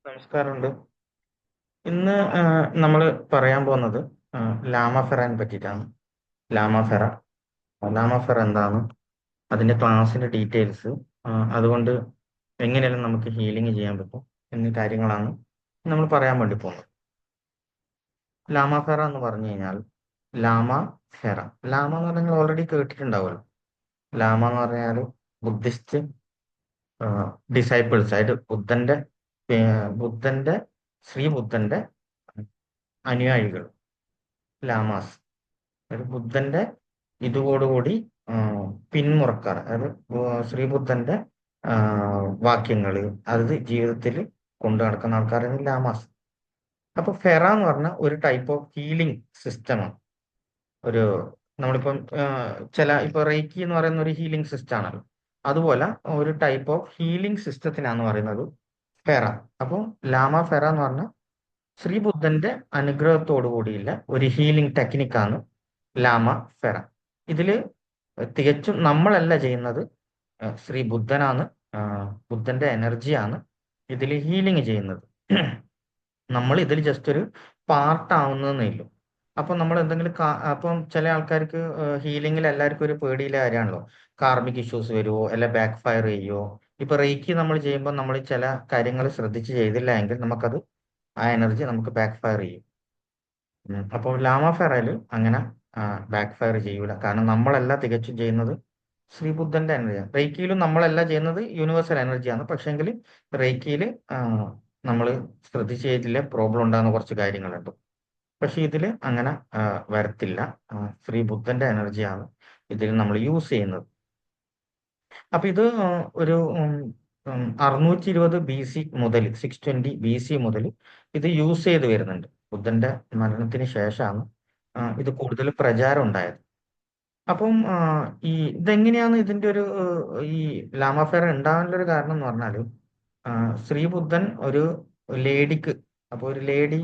നമസ്കാരമുണ്ട്. ഇന്ന് നമ്മൾ പറയാൻ പോകുന്നത് ലാമഫെറയെ പറ്റിയിട്ടാണ്. ലാമഫെറ ലാമഫെറ എന്താണ്, അതിന്റെ ക്ലാസിന്റെ ഡീറ്റെയിൽസ്, അതുകൊണ്ട് എങ്ങനെയെല്ലാം നമുക്ക് ഹീലിംഗ് ചെയ്യാൻ പറ്റും എന്നീ കാര്യങ്ങളാണ് നമ്മൾ പറയാൻ വേണ്ടി പോകുന്നത്. ലാമഫെറ എന്ന് പറഞ്ഞു കഴിഞ്ഞാൽ ലാമ ഫെറ. ലാമ എന്ന് പറഞ്ഞാൽ നിങ്ങൾ ഓൾറെഡി കേട്ടിട്ടുണ്ടാവുമല്ലോ. ലാമ എന്ന് പറഞ്ഞാൽ ബുദ്ധിസ്റ്റ് ഡിസൈപ്പിൾസ്, അതായത് ബുദ്ധന്റെ ശ്രീ ബുദ്ധന്റെ അനുയായികൾ, ലാമാസ്. അതായത് ബുദ്ധന്റെ ഇതോടുകൂടി ആ, പിന്മുറക്കാർ, അതായത് ശ്രീബുദ്ധന്റെ വാക്യങ്ങൾ അത് ജീവിതത്തിൽ കൊണ്ടു നടക്കുന്ന ആൾക്കാരാണ് ലാമാസ്. അപ്പൊ ഫെറ എന്ന് പറഞ്ഞ ഒരു ടൈപ്പ് ഓഫ് ഹീലിംഗ് സിസ്റ്റമാണ്. ഒരു നമ്മളിപ്പം ഇപ്പൊ റേക്കി എന്ന് പറയുന്ന ഒരു ഹീലിംഗ് സിസ്റ്റം ആണല്ലോ. അതുപോലെ ഒരു ടൈപ്പ് ഓഫ് ഹീലിംഗ് സിസ്റ്റത്തിനാണ് പറയുന്നത് ഫെറ. അപ്പോൾ ലാമ ഫെറ എന്ന് പറഞ്ഞാൽ ശ്രീബുദ്ധന്റെ അനുഗ്രഹത്തോടു കൂടിയുള്ള ഒരു ഹീലിംഗ് ടെക്നിക്കാണ് ലാമ ഫെറ. ഇതില് തികച്ചും നമ്മളല്ല ചെയ്യുന്നത്, ശ്രീ ബുദ്ധനാണ്, ബുദ്ധന്റെ എനർജിയാണ് ഇതിൽ ഹീലിംഗ് ചെയ്യുന്നത്. നമ്മൾ ഇതിൽ ജസ്റ്റ് ഒരു പാർട്ട് ആവുന്നതേ ഉള്ളൂ. അപ്പൊ നമ്മൾ എന്തെങ്കിലും അപ്പം ചില ആൾക്കാർക്ക് ഹീലിംഗിൽ എല്ലാവർക്കും ഒരു പേടിയിലെ കാര്യമാണല്ലോ, കാർമിക് ഇഷ്യൂസ് വരുമോ അല്ലെ ബാക്ക് ഫയർ ചെയ്യുമോ. ഇപ്പൊ റേക്കി നമ്മൾ ചെയ്യുമ്പോൾ നമ്മൾ ചില കാര്യങ്ങൾ ശ്രദ്ധിച്ച് ചെയ്തില്ല എങ്കിൽ നമുക്കത് ആ എനർജി നമുക്ക് ബാക്ക് ഫയർ ചെയ്യും. അപ്പോൾ ലാമ ഫെറയിൽ അങ്ങനെ ബാക്ക് ഫയർ ചെയ്യൂല, കാരണം നമ്മളല്ല തികച്ചും ചെയ്യുന്നത് ശ്രീബുദ്ധന്റെ എനർജിയാണ്. റേക്കിയിലും നമ്മളല്ല ചെയ്യുന്നത് യൂണിവേഴ്സൽ എനർജിയാണ്. പക്ഷേങ്കിൽ റേക്കിയിൽ നമ്മൾ ശ്രദ്ധിച്ച് ചെയ്തില്ല പ്രോബ്ലം ഉണ്ടാകുന്ന കുറച്ച് കാര്യങ്ങളുണ്ട്. പക്ഷെ ഇതിൽ അങ്ങനെ വരത്തില്ല. ശ്രീബുദ്ധന്റെ എനർജിയാണ് ഇതിൽ നമ്മൾ യൂസ് ചെയ്യുന്നത്. അപ്പൊ ഇത് ഒരു 620 BC മുതൽ, 620 BC മുതൽ ഇത് യൂസ് ചെയ്ത് വരുന്നുണ്ട്. ബുദ്ധന്റെ മരണത്തിന് ശേഷമാണ് ഇത് കൂടുതൽ പ്രചാരം ഉണ്ടായത്. അപ്പം ഈ ഇതെങ്ങനെയാണ് ഇതിന്റെ ഒരു ഈ ലാമഫെയർ ഉണ്ടാകാനുള്ള ഒരു കാരണം എന്ന് പറഞ്ഞാൽ, ശ്രീബുദ്ധൻ ഒരു ലേഡിക്ക്, അപ്പോൾ ഒരു ലേഡി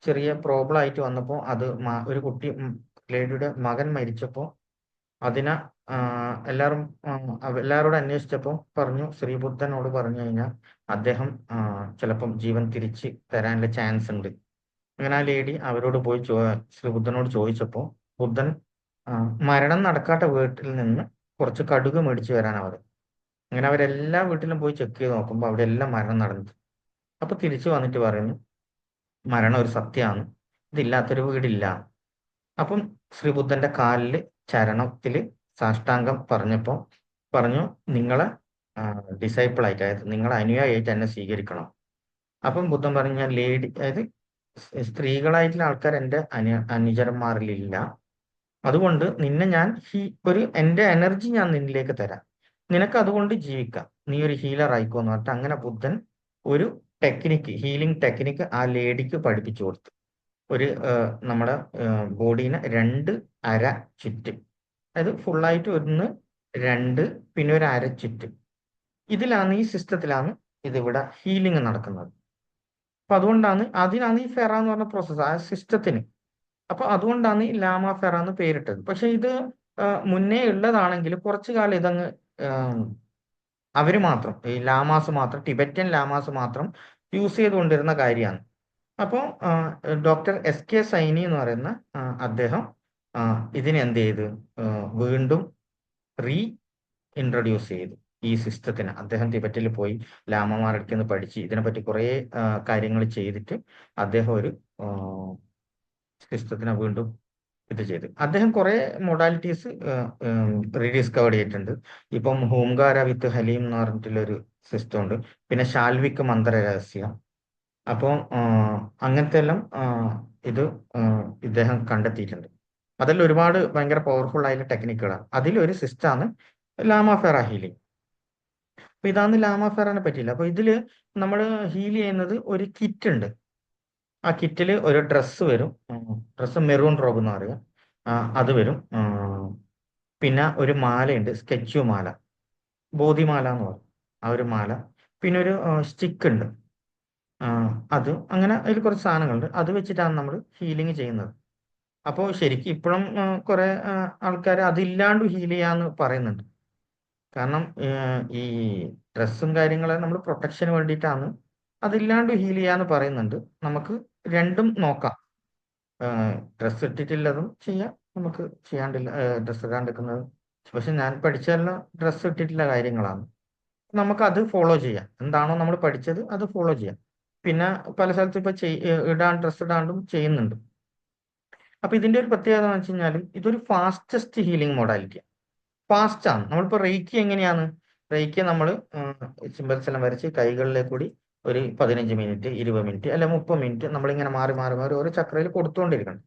ചെറിയ പ്രോബ്ലം ആയിട്ട് വന്നപ്പോൾ അത് ഒരു കുട്ടി, ലേഡിയുടെ മകൻ മരിച്ചപ്പോൾ അതിനെ എല്ലാവരും എല്ലാവരോടും അന്വേഷിച്ചപ്പോൾ പറഞ്ഞു, ശ്രീബുദ്ധനോട് പറഞ്ഞു കഴിഞ്ഞാൽ അദ്ദേഹം ചിലപ്പം ജീവൻ തിരിച്ച് തരാനുള്ള ചാൻസ് ഉണ്ട്. അങ്ങനെ ആ ലേഡി അവരോട് പോയി ശ്രീബുദ്ധനോട് ചോദിച്ചപ്പോൾ ബുദ്ധൻ മരണം നടക്കാത്ത വീട്ടിൽ നിന്ന് കുറച്ച് കടുക് മേടിച്ചു വരാൻ അവർ. അങ്ങനെ അവരെല്ലാ വീട്ടിലും പോയി ചെക്ക് ചെയ്ത് നോക്കുമ്പോൾ അവിടെ എല്ലാം മരണം നടന്നു. അപ്പൊ തിരിച്ചു വന്നിട്ട് പറയുന്നു, മരണം ഒരു സത്യമാണ്, ഇതില്ലാത്തൊരു വീടില്ല. അപ്പം ശ്രീബുദ്ധന്റെ കാലില് ചരണത്തില് സാഷ്ടാംഗം പറഞ്ഞപ്പോൾ പറഞ്ഞു, നിങ്ങളെ ഡിസൈപ്പിൾ ആയിട്ട്, അതായത് നിങ്ങളെ അനുയായിയായിട്ട് എന്നെ സ്വീകരിക്കണം. അപ്പം ബുദ്ധൻ പറഞ്ഞു, ഞാൻ ലേഡി, അതായത് സ്ത്രീകളായിട്ടുള്ള ആൾക്കാർ എൻ്റെ അനുചരന്മാരിലില്ല. അതുകൊണ്ട് നിന്നെ ഞാൻ എൻ്റെ എനർജി ഞാൻ നിന്നിലേക്ക് തരാം, നിനക്ക് അതുകൊണ്ട് ജീവിക്കാം, നീ ഒരു ഹീലർ ആയിക്കോ എന്ന് പറഞ്ഞിട്ട് അങ്ങനെ ബുദ്ധൻ ഒരു ഹീലിംഗ് ടെക്നിക്ക് ആ ലേഡിക്ക് പഠിപ്പിച്ചു കൊടുത്തു. നമ്മുടെ ബോഡീനെ 2 അര ചുറ്റും, അതായത് ഫുള്ളായിട്ട് ഒന്ന്, 2, പിന്നെ ഒരു അര ചുറ്റും. ഈ സിസ്റ്റത്തിലാണ് ഇതിവിടെ ഹീലിംഗ് നടക്കുന്നത്. അപ്പൊ അതിനാണ് ഈ ഫെറ എന്ന് പറഞ്ഞ പ്രോസസ്സ്, ആ സിസ്റ്റത്തിന്. അപ്പൊ അതുകൊണ്ടാണ് ഈ ലാമ ഫെറ എന്ന് പേരിട്ടത്. പക്ഷെ ഇത് മുന്നേ ഉള്ളതാണെങ്കിൽ കുറച്ചു കാലം ഇതങ്ങ് അവര് മാത്രം, ഈ ലാമാസ് മാത്രം, ടിബറ്റൻ ലാമാസ് മാത്രം യൂസ് ചെയ്തുകൊണ്ടിരുന്ന കാര്യമാണ്. അപ്പോൾ ഡോക്ടർ SK സൈനി എന്ന് പറയുന്ന അദ്ദേഹം ഇതിനെ എന്ത് ചെയ്ത് വീണ്ടും റീ ഇൻട്രൊഡ്യൂസ് ചെയ്തു ഈ സിസ്റ്റത്തിന്. അദ്ദേഹം ടിബറ്റിൽ പോയി ലാമമാരുടെ നിന്ന് പഠിച്ച് ഇതിനെപ്പറ്റി കുറേ കാര്യങ്ങൾ ചെയ്തിട്ട് അദ്ദേഹം ഒരു സിസ്റ്റത്തിനെ വീണ്ടും ഇത് ചെയ്ത് അദ്ദേഹം കുറെ മൊഡാലിറ്റീസ് റീഡിസ്കവർ ചെയ്തിട്ടുണ്ട്. ഇപ്പം ഹോംകാര വിത്ത് ഹലീം എന്ന് പറഞ്ഞിട്ടുള്ളൊരു സിസ്റ്റം ഉണ്ട്. പിന്നെ ശാൽവിക് മന്ത്രരഹസ്യം. അപ്പോൾ അങ്ങനത്തെ എല്ലാം ഇത് ഇദ്ദേഹം കണ്ടെത്തിയിട്ടുണ്ട്. അതെല്ലാം ഒരുപാട് ഭയങ്കര പവർഫുൾ ആയിട്ടുള്ള ടെക്നിക്കുകളാണ്. അതിലൊരു സിസ്റ്റമാണ് ലാമ ഫെറ ഹീലിംഗ്. അപ്പൊ ഇതാണ് ലാമ ഫെറനെ പറ്റിയില്ല. അപ്പൊ ഇതില് നമ്മൾ ഹീൽ ചെയ്യുന്നത് ഒരു കിറ്റ് ഉണ്ട്. ആ കിറ്റിൽ ഒരു ഡ്രസ്സ് വരും, ഡ്രസ്സ് മെറൂൺ റോബ് എന്ന് പറയുക, അത് വരും. പിന്നെ ഒരു മാലയുണ്ട്, സ്കെച്ചു മാല, ബോധിമാല എന്ന് പറയും, ആ ഒരു മാല. പിന്നെ ഒരു സ്റ്റിക്ക് ഉണ്ട്, അത്. അങ്ങനെ അതിൽ കുറച്ച് സാധനങ്ങളുണ്ട്, അത് വെച്ചിട്ടാണ് നമ്മൾ ഹീലിംഗ് ചെയ്യുന്നത്. അപ്പോൾ ശരിക്കും ഇപ്പോഴും കുറെ ആൾക്കാർ അതില്ലാണ്ട് ഹീൽ ചെയ്യാന്ന് പറയുന്നുണ്ട്. കാരണം ഈ ഡ്രസ്സും കാര്യങ്ങളും നമ്മൾ പ്രൊട്ടക്ഷന് വേണ്ടിയിട്ടാണ് അതില്ലാണ്ട് ഹീൽ ചെയ്യാന്ന് പറയുന്നുണ്ട്. നമുക്ക് രണ്ടും നോക്കാം. ഡ്രസ്സ് ഇട്ടിട്ടുള്ളതും ചെയ്യാം, നമുക്ക് ചെയ്യാണ്ടില്ല ഡ്രസ്സ് ഇടാണ്ടിരിക്കുന്നത്. പക്ഷെ ഞാൻ പഠിച്ചതെല്ലാം ഡ്രസ്സ് ഇട്ടിട്ടുള്ള കാര്യങ്ങളാണ്. നമുക്ക് അത് ഫോളോ ചെയ്യാം. എന്താണോ നമ്മൾ പഠിച്ചത് അത് ഫോളോ ചെയ്യാം. പിന്നെ പല സ്ഥലത്തും ഇപ്പൊ ഡ്രസ്സ് ഇടാണ്ടും ചെയ്യുന്നുണ്ട്. അപ്പൊ ഇതിന്റെ ഒരു പ്രത്യേകത എന്ന് വെച്ച് കഴിഞ്ഞാൽ ഇതൊരു ഫാസ്റ്റസ്റ്റ് ഹീലിംഗ് മോഡാലിറ്റി. ഫാസ്റ്റ് ആണ്. നമ്മളിപ്പോ റേക്കി എങ്ങനെയാണ്? റേക്കി നമ്മൾ സിമ്പിൾസ് എല്ലാം വരച്ച് കൈകളിലേക്ക് കൂടി ഒരു 15 മിനിറ്റ് 20 മിനിറ്റ് അല്ലെ 30 മിനിറ്റ് നമ്മളിങ്ങനെ മാറി മാറി മാറി ഓരോ ചക്രയിൽ കൊടുത്തുകൊണ്ടിരിക്കണം.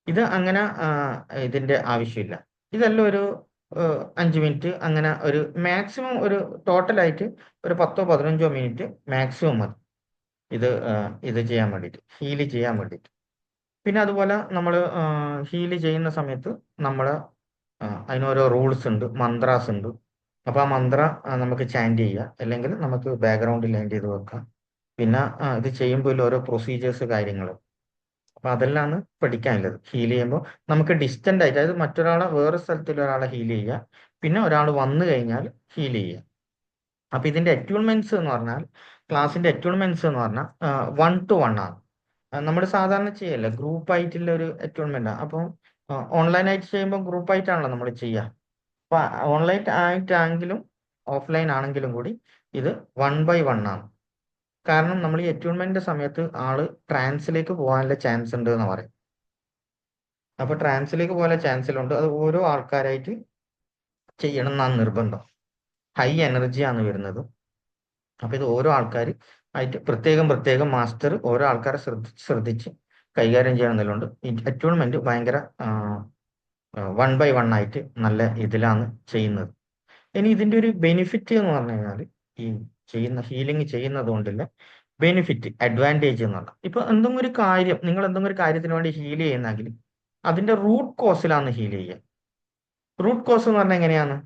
ഇത് അങ്ങനെ ഇതിന്റെ ആവശ്യമില്ല. ഇതെല്ലാം ഒരു 5 മിനിറ്റ് അങ്ങനെ ഒരു മാക്സിമം ഒരു ടോട്ടലായിട്ട് ഒരു 10-15 മിനിറ്റ് മാക്സിമം മതി ഇത് ചെയ്യാൻ വേണ്ടിയിട്ട്, ഹീല് ചെയ്യാൻ വേണ്ടിയിട്ട്. പിന്നെ അതുപോലെ നമ്മൾ ഹീല് ചെയ്യുന്ന സമയത്ത് നമ്മൾ അതിനോരോ റൂൾസ് ഉണ്ട്, മന്ത്രാസ് ഉണ്ട്. അപ്പൊ ആ മന്ത്ര നമുക്ക് ചാൻറ്റ് ചെയ്യാം, അല്ലെങ്കിൽ നമുക്ക് ബാക്ക്ഗ്രൗണ്ടിൽ ലാൻഡ് ചെയ്ത് വെക്കാം. പിന്നെ ഇത് ചെയ്യുമ്പോൾ ഓരോ പ്രൊസീജിയേഴ്സ് കാര്യങ്ങൾ, അപ്പൊ അതെല്ലാം പഠിക്കാനുള്ളത്. ഹീൽ ചെയ്യുമ്പോൾ നമുക്ക് ഡിസ്റ്റന്റ് ആയിട്ട്, അതായത് മറ്റൊരാളെ വേറെ സ്ഥലത്തിൽ ഒരാളെ ഹീൽ ചെയ്യുക, പിന്നെ ഒരാൾ വന്നു കഴിഞ്ഞാൽ ഹീൽ ചെയ്യുക. അപ്പൊ ഇതിന്റെ അറ്റ്യൂൺമെന്റ്സ് എന്ന് പറഞ്ഞാൽ, ക്ലാസിന്റെ അറ്റ്യൂൺമെന്റ്സ് എന്ന് പറഞ്ഞാൽ 1-to-1 ആണ്. നമ്മൾ സാധാരണ ചെയ്യല്ല, ഗ്രൂപ്പ് ആയിട്ടുള്ള ഒരു അറ്റ്യൂൺമെന്റ്. അപ്പം ഓൺലൈനായിട്ട് ചെയ്യുമ്പോൾ ഗ്രൂപ്പ് ആയിട്ടാണല്ലോ നമ്മൾ ചെയ്യുക. അപ്പൊ ഓൺലൈൻ ആയിട്ടാണെങ്കിലും ഓഫ്ലൈൻ ആണെങ്കിലും കൂടി ഇത് 1-by-1 ആണ്. കാരണം നമ്മൾ ഈ അറ്റ്യൂൺമെന്റിന്റെ സമയത്ത് ആള് ട്രാൻസിലേക്ക് പോകാനുള്ള ചാൻസ് ഉണ്ട് എന്ന് പറയും. അപ്പൊ ട്രാൻസിലേക്ക് പോകാനുള്ള ചാൻസിലുണ്ട്. അത് ഓരോ ആൾക്കാരായിട്ട് ചെയ്യണം എന്നാണ് നിർബന്ധം. ഹൈ എനർജിയാണ് വരുന്നത്. അപ്പൊ ഇത് ഓരോ ആൾക്കാർ ആയിട്ട് പ്രത്യേകം പ്രത്യേകം മാസ്റ്റർ ഓരോ ആൾക്കാരെ ശ്രദ്ധിച്ച് കൈകാര്യം ചെയ്യണമെന്നുള്ളതുകൊണ്ട് ഈ അറ്റ്യൂൺമെന്റ് ഭയങ്കര 1-by-1 ആയിട്ട് നല്ല ഇതിലാണ് ചെയ്യുന്നത്. ഇനി ഇതിന്റെ ഒരു ബെനിഫിറ്റ് എന്ന് പറഞ്ഞു കഴിഞ്ഞാൽ, ഈ ഹീലിംഗ് ചെയ്യുന്നത് കൊണ്ടുള്ള ബെനിഫിറ്റ്, അഡ്വാൻറ്റേജ് എന്ന് പറഞ്ഞാൽ, ഇപ്പൊ എന്തെങ്കിലും ഒരു കാര്യം, നിങ്ങൾ എന്തെങ്കിലും ഒരു കാര്യത്തിന് വേണ്ടി ഹീൽ ചെയ്യുന്നെങ്കിൽ അതിന്റെ റൂട്ട് കോസിലാണ് ഹീൽ ചെയ്യുക. റൂട്ട് കോസ് എന്ന് പറഞ്ഞാൽ എങ്ങനെയാണ്?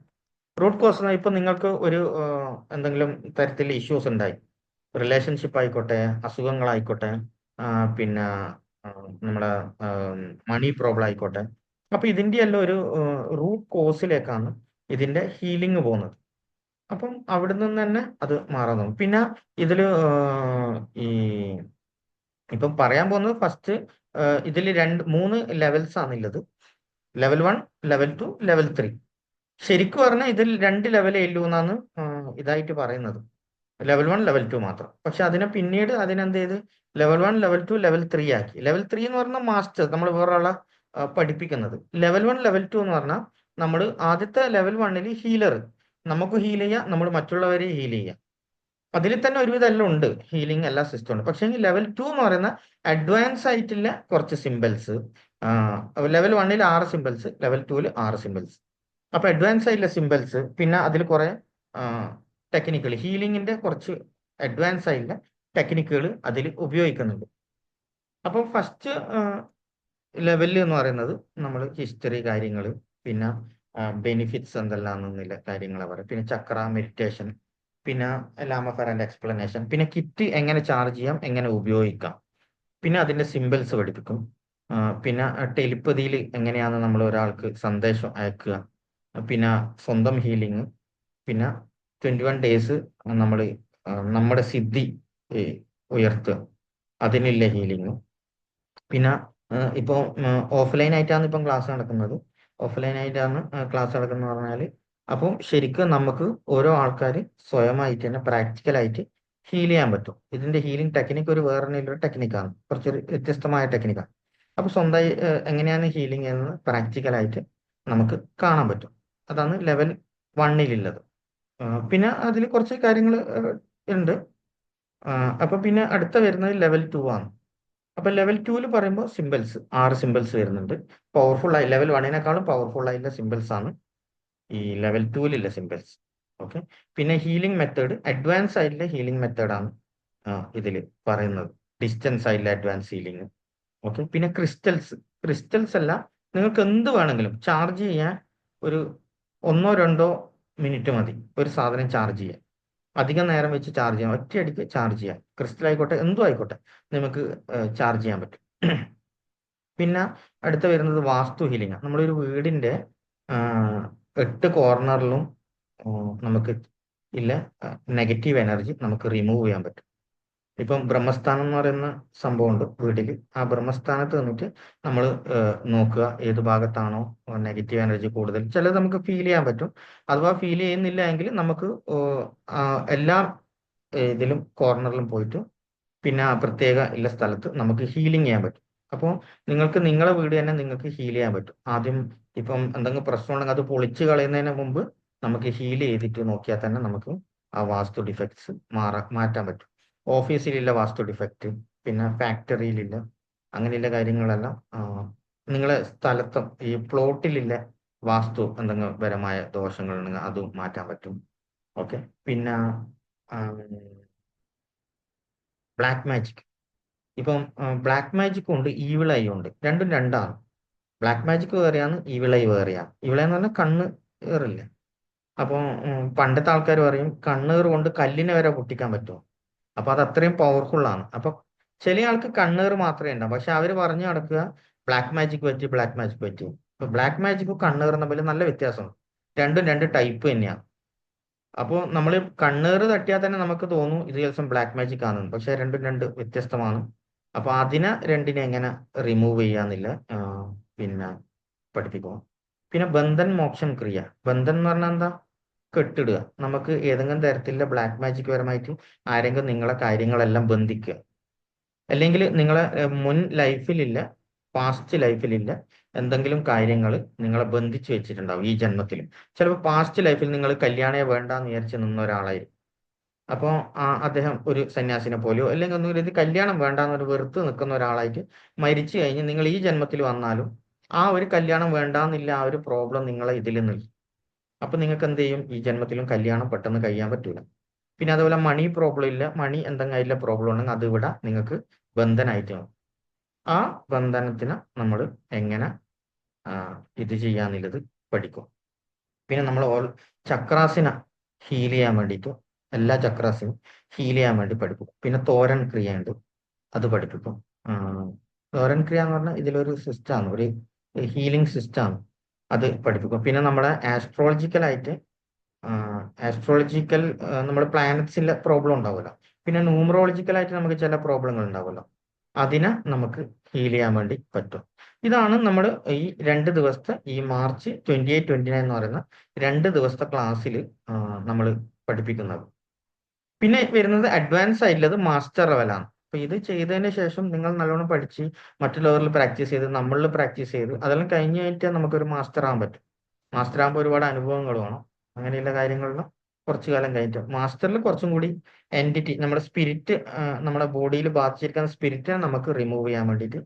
റൂട്ട് കോസ് ഇപ്പൊ നിങ്ങൾക്ക് ഒരു എന്തെങ്കിലും തരത്തിൽ ഇഷ്യൂസ് ഉണ്ടായി, റിലേഷൻഷിപ്പ് ആയിക്കോട്ടെ, അസുഖങ്ങളായിക്കോട്ടെ, പിന്നെ ആ, നമ്മുടെ മണി പ്രോബ്ലം ആയിക്കോട്ടെ. അപ്പൊ ഇതിന്റെ എല്ലാം ഒരു റൂട്ട് കോസിലേക്കാണ് ഇതിന്റെ ഹീലിംഗ് പോകുന്നത്. അപ്പം അവിടെ നിന്ന് തന്നെ അത് മാറാൻ തുടങ്ങും. പിന്നെ ഇതില് ഈ ഇപ്പം പറയാൻ പോകുന്നത് ഫസ്റ്റ് ഇതിൽ 3 ലെവൽസ് ആണുള്ളത്. Level 1, level 2, level 3. ശരിക്കും പറഞ്ഞാൽ ഇതിൽ 2 ലെവലേ ഉള്ളൂ എന്നാണ് ഇതായിട്ട് പറയുന്നത്. ലെവൽ 1, ലെവൽ 2 മാത്രം. പക്ഷെ അതിനെ പിന്നീട് അതിനെന്ത് ചെയ്ത് ലെവൽ 1, ലെവൽ 2, ലെവൽ 3 ആക്കി. ലെവൽ 3 എന്ന് പറഞ്ഞാൽ മാസ്റ്റർ, നമ്മൾ വേറൊരാളെ പഠിപ്പിക്കുന്നത്. ലെവൽ 1, ലെവൽ 2 എന്ന് പറഞ്ഞാൽ നമ്മൾ ആദ്യത്തെ ലെവൽ 1ൽ ഹീലർ, നമുക്ക് ഹീൽ ചെയ്യാം, നമ്മൾ മറ്റുള്ളവരെ ഹീൽ ചെയ്യാം. അതിൽ തന്നെ ഒരുവിധം എല്ലാം ഉണ്ട്, ഹീലിംഗ് എല്ലാ സിസ്റ്റം ഉണ്ട്. പക്ഷേ ലെവൽ 2 എന്ന് പറയുന്ന അഡ്വാൻസ് ആയിട്ടുള്ള കുറച്ച് സിമ്പിൾസ്. ലെവൽ 1ൽ 6 സിമ്പിൾസ്, ലെവൽ 2ൽ 6 സിമ്പിൾസ്. അപ്പൊ അഡ്വാൻസ് ആയിട്ടുള്ള സിമ്പിൾസ്, പിന്നെ അതിൽ കുറെ ടെക്നിക്കുകൾ, ഹീലിംഗിന്റെ കുറച്ച് അഡ്വാൻസ് ആയിട്ടുള്ള ടെക്നിക്കുകൾ അതിൽ ഉപയോഗിക്കുന്നുണ്ട്. അപ്പൊ ഫസ്റ്റ് ലെവല് എന്ന് പറയുന്നത് നമ്മൾ ഹിസ്റ്ററി കാര്യങ്ങൾ, പിന്നെ ബെനിഫിറ്റ്സ് എന്തെല്ലാന്നുള്ള കാര്യങ്ങൾ പറയും, പിന്നെ ചക്ര മെഡിറ്റേഷൻ, പിന്നെ ലാമഫറാന്റെ എക്സ്പ്ലനേഷൻ, പിന്നെ കിറ്റ് എങ്ങനെ ചാർജ് ചെയ്യാം, എങ്ങനെ ഉപയോഗിക്കാം, പിന്നെ അതിന്റെ സിമ്പിൾസ് പഠിപ്പിക്കും. പിന്നെ ടെലിപ്പതിയിൽ എങ്ങനെയാണ് നമ്മൾ ഒരാൾക്ക് സന്ദേശം അയക്കുക, പിന്നെ സ്വന്തം ഹീലിംഗ്, പിന്നെ 21 ഡേയ്സ് നമ്മൾ നമ്മുടെ സിദ്ധി ഉയർത്തുക, അതിനുള്ള ഹീലിംഗ്. പിന്നെ ഇപ്പോൾ ഓഫ്ലൈൻ ആയിട്ടാണ് ഇപ്പം ക്ലാസ് നടക്കുന്നത്. ഓഫ്ലൈൻ ആയിട്ടാണ് ക്ലാസ് നടക്കുന്നത് പറഞ്ഞാൽ, അപ്പം ശരിക്കും നമുക്ക് ഓരോ ആൾക്കാർ സ്വയമായിട്ട് തന്നെ പ്രാക്ടിക്കലായിട്ട് ഹീൽ ചെയ്യാൻ പറ്റും. ഇതിന്റെ ഹീലിംഗ് ടെക്നിക്ക് ഒരു വേറെ ടെക്നിക്കാണ്, കുറച്ചൊരു വ്യത്യസ്തമായ ടെക്നിക്കാണ്. അപ്പൊ സ്വന്തമായി എങ്ങനെയാണ് ഹീലിംഗ് എന്ന് പ്രാക്ടിക്കലായിട്ട് നമുക്ക് കാണാൻ പറ്റും. അതാണ് ലെവൽ 1ലുള്ളത്. പിന്നെ അതിൽ കുറച്ച് കാര്യങ്ങൾ ഉണ്ട്. അപ്പൊ പിന്നെ അടുത്ത വരുന്നത് ലെവൽ 2 ആണ്. അപ്പൊ ലെവൽ 2ല് പറയുമ്പോൾ സിമ്പിൾസ് 6 സിമ്പിൾസ് വരുന്നുണ്ട്. പവർഫുൾ ആയി ലെവൽ 1നേക്കാളും പവർഫുൾ ആയിട്ടുള്ള സിമ്പിൾസ് ആണ് ഈ ലെവൽ 2ലുള്ള സിമ്പിൾസ്. ഓക്കെ. പിന്നെ ഹീലിംഗ് മെത്തേഡ്, അഡ്വാൻസ് ആയിട്ടുള്ള ഹീലിംഗ് മെത്തേഡാണ് ഇതിൽ പറയുന്നത്. ഡിസ്റ്റൻസ് ആയിട്ടുള്ള അഡ്വാൻസ് ഹീലിംഗ്. ഓക്കെ. പിന്നെ ക്രിസ്റ്റൽസ്, ക്രിസ്റ്റൽസ് അല്ല, നിങ്ങൾക്ക് എന്ത് വേണമെങ്കിലും ചാർജ് ചെയ്യാൻ ഒരു 1-2 മിനിറ്റ് മതി ഒരു സാധനം ചാർജ് ചെയ്യാൻ. അധികം നേരം വെച്ച് ചാർജ് ചെയ്യാം, ഒറ്റയടിക്ക് ചാർജ് ചെയ്യാം. ക്രിസ്റ്റൽ ആയിക്കോട്ടെ, എന്തും ആയിക്കോട്ടെ, നമുക്ക് ചാർജ് ചെയ്യാൻ പറ്റും. പിന്നെ അടുത്ത വരുന്നത് വാസ്തു ഹീലിംഗ്. നമ്മളൊരു വീടിന്റെ 8 കോർണറിലും നമുക്ക് ഇല്ല നെഗറ്റീവ് എനർജി നമുക്ക് റിമൂവ് ചെയ്യാൻ പറ്റും. ഇപ്പം ബ്രഹ്മസ്ഥാനം എന്ന് പറയുന്ന സംഭവമുണ്ട് വീട്ടിൽ. ആ ബ്രഹ്മസ്ഥാനത്ത് നിന്നിട്ട് നമ്മൾ നോക്കുക ഏത് ഭാഗത്താണോ നെഗറ്റീവ് എനർജി കൂടുതൽ. ചിലത് നമുക്ക് ഫീൽ ചെയ്യാൻ പറ്റും. അഥവാ ഫീൽ ചെയ്യുന്നില്ല എങ്കിൽ നമുക്ക് ആ, എല്ലാ ഇതിലും കോർണറിലും പോയിട്ട് പിന്നെ ആ പ്രത്യേക ഉള്ള സ്ഥലത്ത് നമുക്ക് ഹീലിംഗ് ചെയ്യാൻ പറ്റും. അപ്പോൾ നിങ്ങൾക്ക് നിങ്ങളെ വീട് തന്നെ നിങ്ങൾക്ക് ഹീൽ ചെയ്യാൻ പറ്റും. ആദ്യം ഇപ്പം എന്തെങ്കിലും പ്രശ്നം ഉണ്ടെങ്കിൽ അത് പൊളിച്ച് കളയുന്നതിന് മുമ്പ് നമുക്ക് ഹീൽ ചെയ്തിട്ട് നോക്കിയാൽ തന്നെ നമുക്ക് ആ വാസ്തു ഡിഫക്ട്സ് മാറ്റാൻ പറ്റും. ഓഫീസിലുള്ള വാസ്തു ഡിഫക്റ്റ്, പിന്നെ ഫാക്ടറിയിലില്ല, അങ്ങനെയുള്ള കാര്യങ്ങളെല്ലാം നിങ്ങളെ സ്ഥലത്തും ഈ പ്ലോട്ടിലുള്ള വാസ്തു എന്തെങ്കിലും പരമായ ദോഷങ്ങളുണ്ടെങ്കിൽ അത് മാറ്റാൻ പറ്റും. ഓക്കെ. പിന്നെ ബ്ലാക്ക് മാജിക്. ഇപ്പം ബ്ലാക്ക് മാജിക് ഉണ്ട്, ഈവിൾ ഐ ഉണ്ട്. രണ്ടും രണ്ടാണ്. ബ്ലാക്ക് മാജിക് വേറെയാണ്, ഈവിൾ ഐ വേറെയാണ്. ഈവിൾ ഐ എന്ന് പറഞ്ഞാൽ കണ്ണ് ഏറില്ല. അപ്പോൾ പണ്ടത്തെ ആൾക്കാർ പറയും കണ്ണേറ് കൊണ്ട് കല്ലിനെ വരെ പൊട്ടിക്കാൻ പറ്റുമോ. അപ്പൊ അത് അത്രയും പവർഫുൾ ആണ്. അപ്പൊ ചില ആൾക്ക് കണ്ണേറ് മാത്രമേ ഉണ്ടാവും, പക്ഷെ അവര് പറഞ്ഞു നടക്കുക ബ്ലാക്ക് മാജിക് പറ്റി, ബ്ലാക്ക് മാജിക് പറ്റി. ഇപ്പൊ ബ്ലാക്ക് മാജിക്കും കണ്ണേറും തമ്മിൽ നല്ല വ്യത്യാസമുണ്ട്. രണ്ടും രണ്ട് ടൈപ്പ് തന്നെയാണ്. അപ്പോൾ നമ്മൾ കണ്ണേറ് തട്ടിയാൽ തന്നെ നമുക്ക് തോന്നും ഇത് ചിലപ്പം ബ്ലാക്ക് മാജിക് ആണെന്ന്. പക്ഷെ രണ്ടും രണ്ട് വ്യത്യസ്തമാണ്. അപ്പൊ അതിനെ രണ്ടിനെ എങ്ങനെ റിമൂവ് ചെയ്യാന്നില്ല പിന്നെ പഠിപ്പിക്കും. പിന്നെ ബന്ധൻ മോക്ഷം ക്രിയ. ബന്ധൻ എന്ന് പറഞ്ഞാൽ എന്താ? കെട്ടിടുക. നമുക്ക് ഏതെങ്കിലും തരത്തിലുള്ള ബ്ലാക്ക് മാജിക് പരമായിട്ട് ആരെങ്കിലും നിങ്ങളെ കാര്യങ്ങളെല്ലാം ബന്ധിക്കുക, അല്ലെങ്കിൽ നിങ്ങളെ മുൻ ലൈഫിലില്ല, പാസ്റ്റ് ലൈഫിലില്ല എന്തെങ്കിലും കാര്യങ്ങൾ നിങ്ങളെ ബന്ധിച്ച് വെച്ചിട്ടുണ്ടാവും ഈ ജന്മത്തിലും. ചിലപ്പോൾ പാസ്റ്റ് ലൈഫിൽ നിങ്ങൾ കല്യാണേ വേണ്ടാന്ന് വിചാരിച്ച് നിന്ന ഒരാളായിരിക്കും. അപ്പോൾ അദ്ദേഹം ഒരു സന്യാസിനെ പോലെയോ അല്ലെങ്കിൽ ഒന്നും ഇത് കല്യാണം വേണ്ടാന്നൊരു വെറുത്ത് നിൽക്കുന്ന ഒരാളായിട്ട് മരിച്ചു കഴിഞ്ഞ് നിങ്ങൾ ഈ ജന്മത്തിൽ വന്നാലും ആ ഒരു കല്യാണം വേണ്ടാന്നില്ല, ആ ഒരു പ്രോബ്ലം നിങ്ങളെ ഇതിൽ നിൽക്കും. അപ്പൊ നിങ്ങൾക്ക് എന്ത് ചെയ്യും? ഈ ജന്മത്തിലും കല്യാണം പെട്ടെന്ന് കഴിയാൻ പറ്റൂല. പിന്നെ അതുപോലെ മണി പ്രോബ്ലം ഇല്ല, മണി എന്തെങ്കിലും അതിലെ പ്രോബ്ലം ഉണ്ടെങ്കിൽ അത് ഇവിടെ നിങ്ങൾക്ക് ബന്ധനായിട്ട് മാറും. ആ ബന്ധനത്തിന് നമ്മൾ എങ്ങനെ ആ, ഇത് ചെയ്യാന്നുള്ളത് പഠിക്കും. പിന്നെ നമ്മൾ ചക്രാസിനെ ഹീൽ ചെയ്യാൻ വേണ്ടിയിട്ട് എല്ലാ ചക്രാസിനും ഹീൽ ചെയ്യാൻ വേണ്ടി പഠിപ്പിക്കും. പിന്നെ തോരൻ ക്രിയ ഉണ്ട്, അത് പഠിപ്പിക്കും. ആ, തോരൻ ക്രിയ എന്ന് പറഞ്ഞാൽ ഇതിലൊരു സിസ്റ്റമാണ്, ഒരു ഹീലിംഗ് സിസ്റ്റമാണ്. അത് പഠിപ്പിക്കും. പിന്നെ നമ്മുടെ ആസ്ട്രോളജിക്കലായിട്ട് ആസ്ട്രോളജിക്കൽ നമ്മുടെ പ്ലാനറ്റ്സിലെ പ്രോബ്ലം ഉണ്ടാവുമല്ലോ. പിന്നെ ന്യൂമറോളജിക്കലായിട്ട് നമുക്ക് ചില പ്രോബ്ലങ്ങൾ ഉണ്ടാവുമല്ലോ. അതിനെ നമുക്ക് ഹീൽ ചെയ്യാൻ വേണ്ടി പറ്റും. ഇതാണ് നമ്മൾ ഈ 2 ദിവസത്തെ ഈ മാർച്ച് 28, 29 എന്ന് പറയുന്ന 2 ദിവസത്തെ ക്ലാസ്സിൽ നമ്മൾ പഠിപ്പിക്കുന്നത്. പിന്നെ വരുന്നത് അഡ്വാൻസ് ആയിട്ടുള്ളത് മാസ്റ്റർ ലെവലാണ്. അപ്പൊ ഇത് ചെയ്തതിന് ശേഷം നിങ്ങൾ നല്ലോണം പഠിച്ച് മറ്റുള്ളവരിൽ പ്രാക്ടീസ് ചെയ്ത് നമ്മളിൽ പ്രാക്ടീസ് ചെയ്ത് അതെല്ലാം കഴിഞ്ഞ് കഴിഞ്ഞാൽ നമുക്കൊരു മാസ്റ്റർ ആകാൻ പറ്റും. മാസ്റ്റർ ആകുമ്പോൾ ഒരുപാട് അനുഭവങ്ങൾ വേണം. അങ്ങനെയുള്ള കാര്യങ്ങളിലും കുറച്ചു കാലം കഴിഞ്ഞിട്ട് മാസ്റ്ററിൽ കുറച്ചും കൂടി എൻറ്റിറ്റി നമ്മുടെ സ്പിരിറ്റ്, നമ്മുടെ ബോഡിയിൽ ബാധിച്ചിരിക്കുന്ന സ്പിരിറ്റിനെ നമുക്ക് റിമൂവ് ചെയ്യാൻ വേണ്ടിയിട്ട്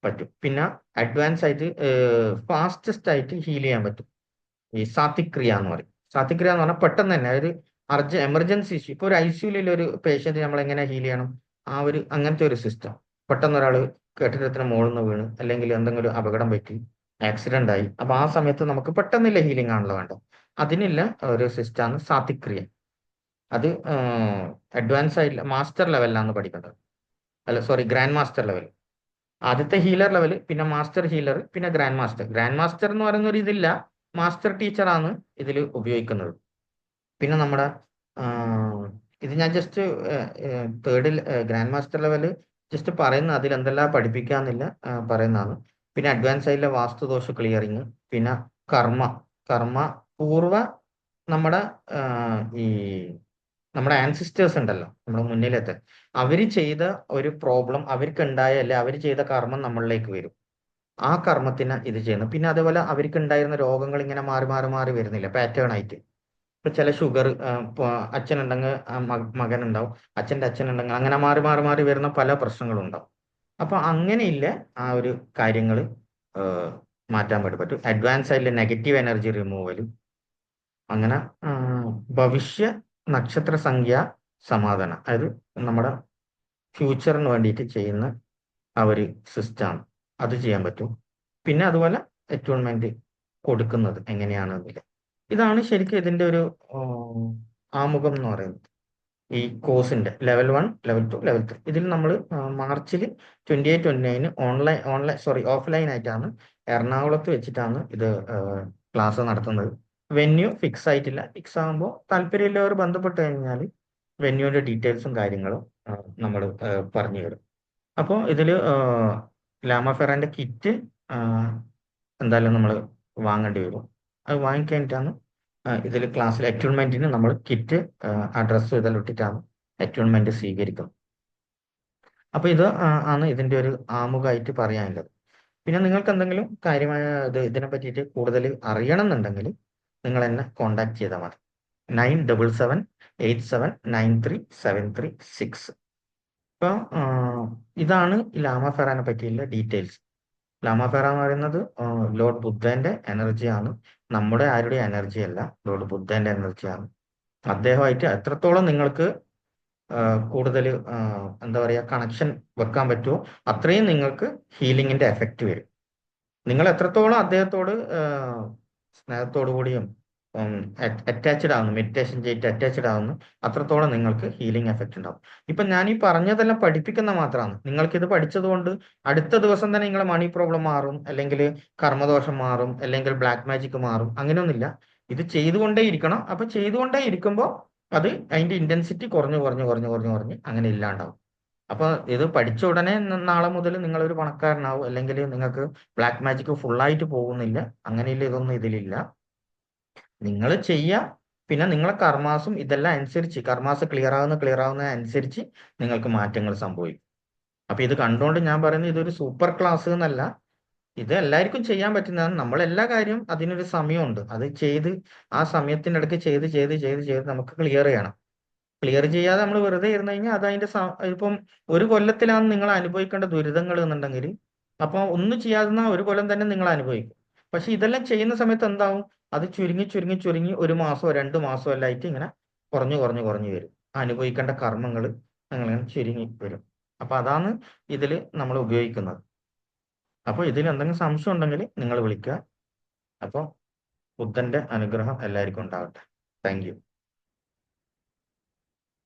പറ്റും. പിന്നെ അഡ്വാൻസ് ആയിട്ട് ഫാസ്റ്റസ്റ്റ് ആയിട്ട് ഹീൽ ചെയ്യാൻ പറ്റും. ഈ സാത്വിക്രിയ എന്ന് പറയും. സാത്വിക്രിയ എന്ന് പറഞ്ഞാൽ പെട്ടെന്ന് തന്നെ ഒരു എമർജൻസി ഇഷ്യൂ, ഇപ്പൊ ഒരു ഐസിയുലിൽ ഒരു പേഷ്യന്റ് നമ്മൾ എങ്ങനെ ഹീൽ ചെയ്യണം, ആ ഒരു അങ്ങനത്തെ ഒരു സിസ്റ്റം. പെട്ടെന്ന് ഒരാൾ കെട്ടിടത്തിന് മുകളിൽ നിന്ന് വീണ് അല്ലെങ്കിൽ എന്തെങ്കിലും ഒരു അപകടം പറ്റി ആക്സിഡന്റ് ആയി, അപ്പൊ ആ സമയത്ത് നമുക്ക് പെട്ടെന്നില്ല ഹീലിംഗ് ആണല്ലോ വേണ്ടത്. അതിനുള്ള ഒരു സിസ്റ്റമാണ് സാത്വിക്രിയ. അത് അഡ്വാൻസ് ആയില്ല, മാസ്റ്റർ ലെവലിലാണ് പഠിക്കേണ്ടത്. അല്ല സോറി, ഗ്രാൻഡ് മാസ്റ്റർ ലെവൽ. ആദ്യത്തെ ഹീലർ ലെവൽ, പിന്നെ മാസ്റ്റർ ഹീലർ, പിന്നെ ഗ്രാൻഡ് മാസ്റ്റർ. ഗ്രാൻഡ് മാസ്റ്റർ എന്ന് പറയുന്ന ഒരു ഇതില്ല, മാസ്റ്റർ ടീച്ചറാണ് ഇതിൽ ഉപയോഗിക്കുന്നത്. പിന്നെ നമ്മുടെ ഇത് ഞാൻ ജസ്റ്റ് തേർഡിൽ ഗ്രാൻഡ് മാസ്റ്റർ ലെവല് ജസ്റ്റ് പറയുന്ന അതിൽ എന്തെല്ലാം പഠിപ്പിക്കാന്നില്ല പറയുന്നതാണ്. പിന്നെ അഡ്വാൻസ് ആയിട്ടുള്ള വാസ്തുദോഷ ക്ലിയറിങ്, പിന്നെ കർമ്മ കർമ്മ പൂർവ നമ്മുടെ ഈ നമ്മുടെ ആൻസിസ്റ്റേഴ്സ് ഉണ്ടല്ലോ നമ്മുടെ മുന്നിലത്തെ, അവര് ചെയ്ത ഒരു പ്രോബ്ലം അവർക്ക് ഉണ്ടായ അല്ലെ അവര് ചെയ്ത കർമ്മം നമ്മളിലേക്ക് വരും. ആ കർമ്മത്തിന് ഇത് ചെയ്യുന്നു. പിന്നെ അതേപോലെ അവർക്ക് ഉണ്ടായിരുന്ന രോഗങ്ങൾ ഇങ്ങനെ മാറി മാറി മാറി വരുന്നില്ല പാറ്റേൺ ആയിട്ട്. ഇപ്പൊ ചില ഷുഗർ അച്ഛനുണ്ടെങ്കിൽ മകൻ ഉണ്ടാവും, അച്ഛൻ്റെ അച്ഛനുണ്ടെങ്കിൽ അങ്ങനെ മാറി മാറി മാറി വരുന്ന പല പ്രശ്നങ്ങളും ഉണ്ടാവും. അപ്പൊ അങ്ങനെയില്ല ആ ഒരു കാര്യങ്ങൾ മാറ്റാൻ വേണ്ടി പറ്റും. അഡ്വാൻസ് ആയിട്ടുള്ള നെഗറ്റീവ് എനർജി റിമൂവലും അങ്ങനെ ഭവിഷ്യ നക്ഷത്ര സംഖ്യ സമാധാനം, അതായത് നമ്മുടെ ഫ്യൂച്ചറിന് വേണ്ടിയിട്ട് ചെയ്യുന്ന ആ ഒരു സിസ്റ്റമാണ്. അത് ചെയ്യാൻ പറ്റും. പിന്നെ അതുപോലെ അറ്റോൺമെന്റ് കൊടുക്കുന്നത് എങ്ങനെയാണെന്നില്ല. ഇതാണ് ശരിക്കും ഇതിന്റെ ഒരു ആമുഖം എന്ന് പറയുന്നത്. ഈ കോഴ്സിന്റെ ലെവൽ 1, ലെവൽ 2, ലെവൽ 3. ഇതിൽ നമ്മൾ മാർച്ചിൽ 28, 29 ഓഫ്ലൈൻ ആയിട്ടാണ് എറണാകുളത്ത് വെച്ചിട്ടാണ് ഇത് ക്ലാസ് നടത്തുന്നത്. വെന്യൂ ഫിക്സ് ആയിട്ടില്ല. ഫിക്സ് ആകുമ്പോൾ താല്പര്യമുള്ളവർ ബന്ധപ്പെട്ട് കഴിഞ്ഞാൽ വെന്യൂവിന്റെ ഡീറ്റെയിൽസും കാര്യങ്ങളും നമ്മൾ പറഞ്ഞു തരും. അപ്പോൾ ഇതിൽ ലാമഫെറാൻ്റെ കിറ്റ് എന്തായാലും നമ്മൾ വാങ്ങേണ്ടി വരും. അത് വാങ്ങിക്കഴിഞ്ഞിട്ടാണ് ഇതിൽ ക്ലാസ്സിൽ അറ്റ്യൂൺമെൻറ്റിന് നമ്മൾ കിറ്റ് അഡ്രസ്സ് ഇതെല്ലാം ഇട്ടിട്ടാണ് അറ്റ്യൂൺമെൻറ്റ് സ്വീകരിക്കുന്നത്. അപ്പോൾ ഇത് ആണ് ഇതിൻ്റെ ഒരു ആമുഖമായിട്ട് പറയാനുള്ളത്. പിന്നെ നിങ്ങൾക്ക് എന്തെങ്കിലും കാര്യമായ ഇതിനെ പറ്റിയിട്ട് കൂടുതൽ അറിയണമെന്നുണ്ടെങ്കിൽ നിങ്ങൾ എന്നെ കോൺടാക്ട് ചെയ്താൽ മതി. 9778793736. ഇപ്പോൾ ഇതാണ് ലാമഫെറാനെ പറ്റിയുള്ള ഡീറ്റെയിൽസ്. ലാമഫെറ എന്ന് പറയുന്നത് ലോർഡ് ബുദ്ധന്റെ എനർജിയാണ്, നമ്മുടെ ആരുടെ എനർജി അല്ല, ലോർഡ് ബുദ്ധന്റെ എനർജിയാണ്. അദ്ദേഹമായിട്ട് എത്രത്തോളം നിങ്ങൾക്ക് കൂടുതൽ എന്താ പറയുക കണക്ഷൻ വെക്കാൻ പറ്റുമോ അത്രയും നിങ്ങൾക്ക് ഹീലിങ്ങിന്റെ എഫക്റ്റ് വരും. നിങ്ങൾ എത്രത്തോളം അദ്ദേഹത്തോട് സ്നേഹത്തോടു കൂടിയും അറ്റാച്ച്ഡ് ആവുന്നു, മെഡിറ്റേഷൻ ചെയ്തിട്ട് അറ്റാച്ച്ഡ് ആവുന്നു, അത്രത്തോളം നിങ്ങൾക്ക് ഹീലിംഗ് എഫക്റ്റ് ഉണ്ടാവും. ഇപ്പൊ ഞാൻ ഈ പറഞ്ഞതെല്ലാം പഠിപ്പിക്കുന്ന മാത്രമാണ്. നിങ്ങൾക്ക് ഇത് പഠിച്ചതുകൊണ്ട് അടുത്ത ദിവസം തന്നെ നിങ്ങളെ മണി പ്രോബ്ലം മാറും, അല്ലെങ്കിൽ കർമ്മദോഷം മാറും, അല്ലെങ്കിൽ ബ്ലാക്ക് മാജിക് മാറും, അങ്ങനെയൊന്നുമില്ല. ഇത് ചെയ്തുകൊണ്ടേ ഇരിക്കണം. അപ്പൊ ചെയ്തുകൊണ്ടേ ഇരിക്കുമ്പോൾ അത് അതിന്റെ ഇന്റൻസിറ്റി കുറഞ്ഞു കുറഞ്ഞു കുറഞ്ഞു കുറഞ്ഞു കുറഞ്ഞ് അങ്ങനെ ഇല്ലാണ്ടാവും. അപ്പൊ ഇത് പഠിച്ച ഉടനെ നാളെ മുതൽ നിങ്ങൾ ഒരു പണക്കാരനാവും, അല്ലെങ്കിൽ നിങ്ങൾക്ക് ബ്ലാക്ക് മാജിക് ഫുള്ളായിട്ട് പോകുന്നില്ല, അങ്ങനെയില്ല. ഇതൊന്നും ഇതിലില്ല. നിങ്ങൾ ചെയ്യുക, പിന്നെ നിങ്ങളെ കർമാസും ഇതെല്ലാം അനുസരിച്ച് കർമാസ് ക്ലിയർ ആവുന്ന അനുസരിച്ച് നിങ്ങൾക്ക് മാറ്റങ്ങൾ സംഭവിക്കും. അപ്പൊ ഇത് കണ്ടുകൊണ്ട് ഞാൻ പറയുന്നത് ഇതൊരു സൂപ്പർ ക്ലാസ് എന്നല്ല, ഇത് എല്ലാവർക്കും ചെയ്യാൻ പറ്റുന്നതാണ്. നമ്മളെല്ലാ കാര്യം അതിനൊരു സമയമുണ്ട്, അത് ചെയ്ത് ആ സമയത്തിൻ്റെ ഇടയ്ക്ക് ചെയ്ത് ചെയ്ത് ചെയ്ത് ചെയ്ത് നമുക്ക് ക്ലിയർ ചെയ്യണം. ക്ലിയർ ചെയ്യാതെ നമ്മൾ വെറുതെ ഇരുന്ന് കഴിഞ്ഞാൽ അത് അതിന്റെ ഇപ്പം ഒരു കൊല്ലത്തിലാണ് നിങ്ങൾ അനുഭവിക്കേണ്ട ദുരിതങ്ങൾ എന്നുണ്ടെങ്കിൽ അപ്പോൾ ഒന്നും ചെയ്യാതെ ഒരു കൊല്ലം തന്നെ നിങ്ങൾ അനുഭവിക്കും. പക്ഷെ ഇതെല്ലാം ചെയ്യുന്ന സമയത്ത് എന്താവും, അത് ചുരുങ്ങി ചുരുങ്ങി ചുരുങ്ങി 1 മാസമോ 2 മാസമോ എല്ലാം ആയിട്ട് ഇങ്ങനെ കുറഞ്ഞു കുറഞ്ഞു കുറഞ്ഞു വരും. അനുഭവിക്കേണ്ട കർമ്മങ്ങൾ നിങ്ങളിങ്ങനെ ചുരുങ്ങി വരും. അപ്പൊ അതാണ് ഇതിൽ നമ്മൾ ഉപയോഗിക്കുന്നത്. അപ്പോൾ ഇതിൽ എന്തെങ്കിലും സംശയം ഉണ്ടെങ്കിൽ നിങ്ങൾ വിളിക്കുക. അപ്പോൾ ബുദ്ധന്റെ അനുഗ്രഹം എല്ലാവർക്കും ഉണ്ടാവട്ടെ. Thank you.